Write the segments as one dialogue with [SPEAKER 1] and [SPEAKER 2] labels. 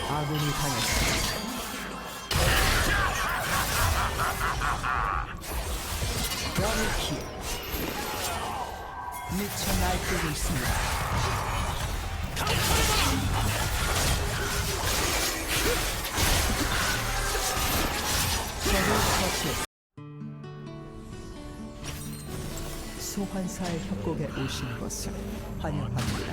[SPEAKER 1] 아군이 당했습니다. 더블킬. 미쳐 날뛰고 있습니다. 적을 처치했습니다. 소환사의 협곡에 오신 것을 환영합니다.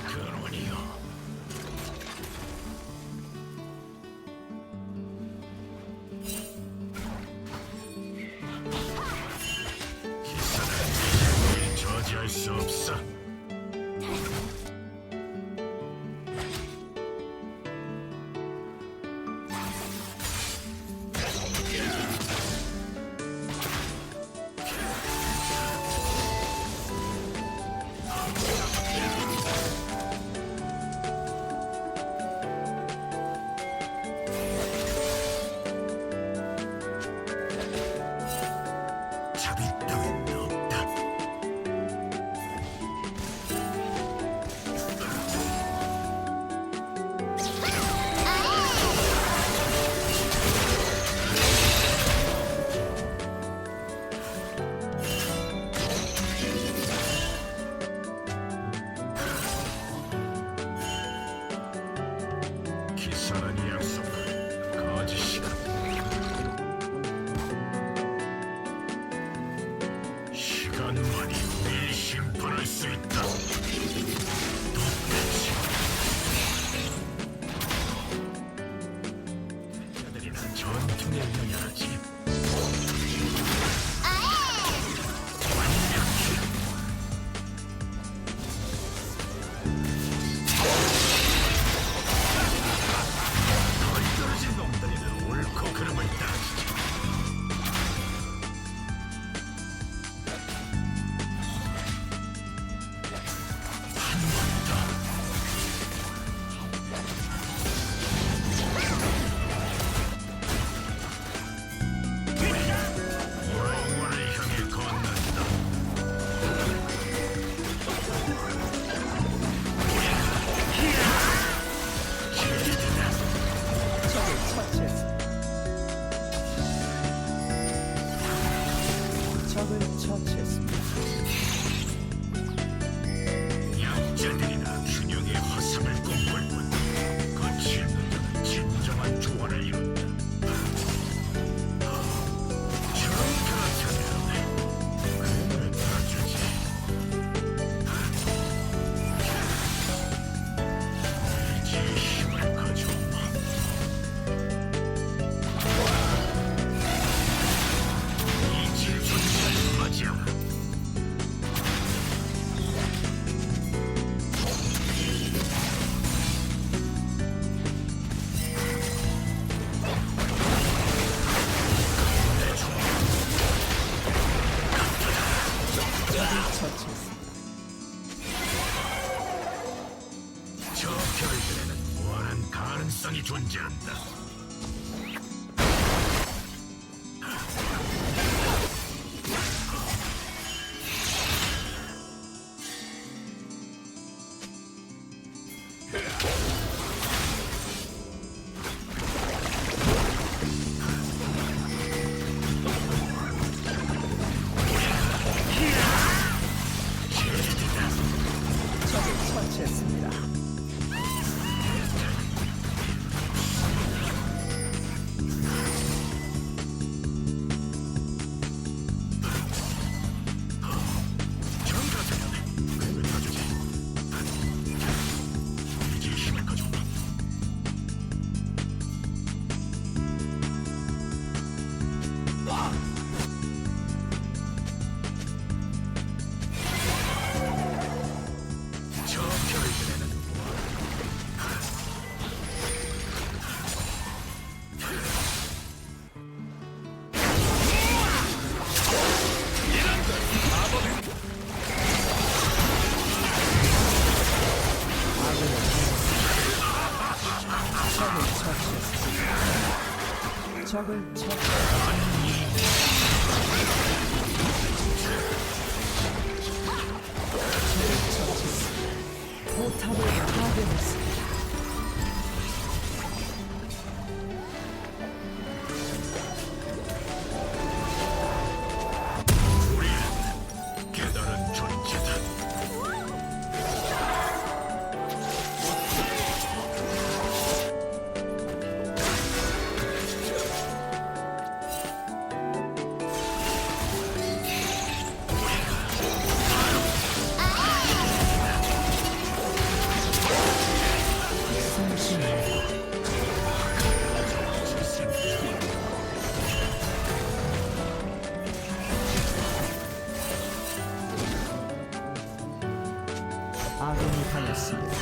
[SPEAKER 2] 저지할 수 없어. 자비 따윈 없다. 기사는 약속, 거짓이다. 시간만이 우리를 심판할 수 있다. 똑같이 자들이나 전투 명령해야지. 덜 떨어진 놈들이는 옳고 그름을 따지지. 영원을 향해 건넌다.
[SPEAKER 1] 적을 처치했습니다. 적을 처치했습니다.
[SPEAKER 2] 약자들이나 균형의 화성을 꿈꿀 뿐 거치 있는 자는 진정한 조화를 이룬다. 그렇다면 그를 들어주지. 의지의 힘을 가져오마. 이 질서를 맞이하라.
[SPEAKER 1] 적을 처치했습니다.
[SPEAKER 2] 저 별들에는 무한한 가능성이 존재한다.
[SPEAKER 1] 적을 처치했습니다.
[SPEAKER 2] 정가자는 그를 들어주지. 의지의 힘을 가져오마. 저 별들에는
[SPEAKER 1] 적을 처치했습니다. 적을 처치. 당했습니다.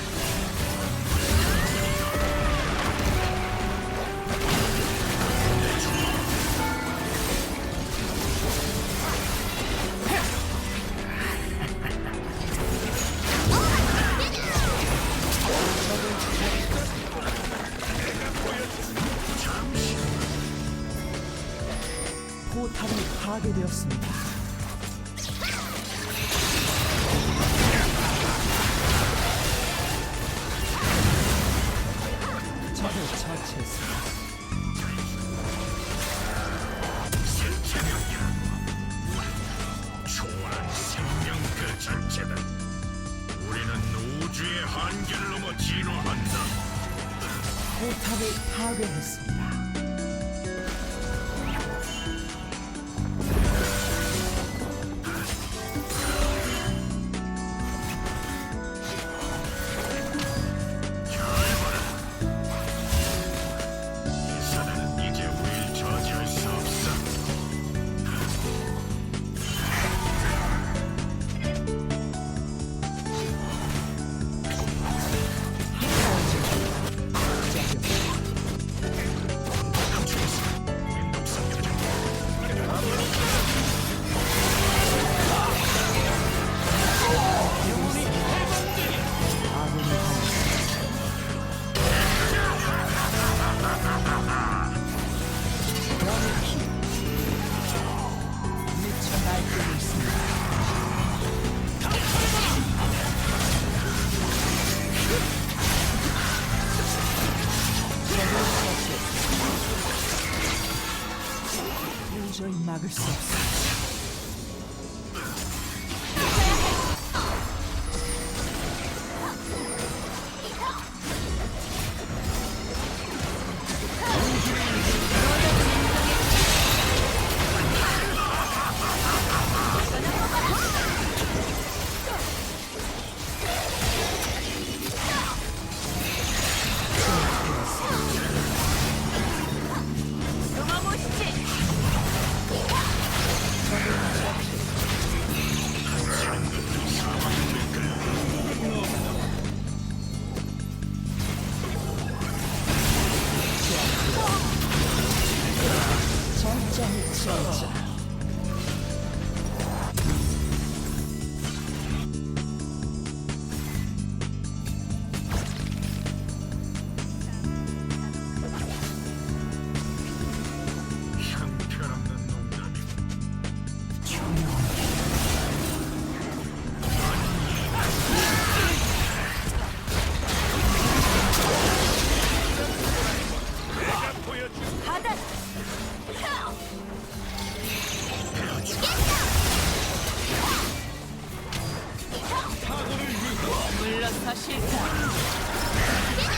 [SPEAKER 1] 포탑이 파괴되었습니다. 적을 처치했습니다.
[SPEAKER 2] 초월한 생명 그 자체다. 우리는 우주의 한계를 넘어 진화한다.
[SPEAKER 1] 포탑을 파괴했습니다.
[SPEAKER 2] 사단은 이제 우릴 저지할 수 없어.
[SPEAKER 1] 아군이 당했습니다. 명키 미쳐 날뛰고 있습니다. 적을 처치했습니다. 도저히 막을 수 없습니다. 전장의 저자
[SPEAKER 2] 형편없는 농담이고
[SPEAKER 3] 물러서실까?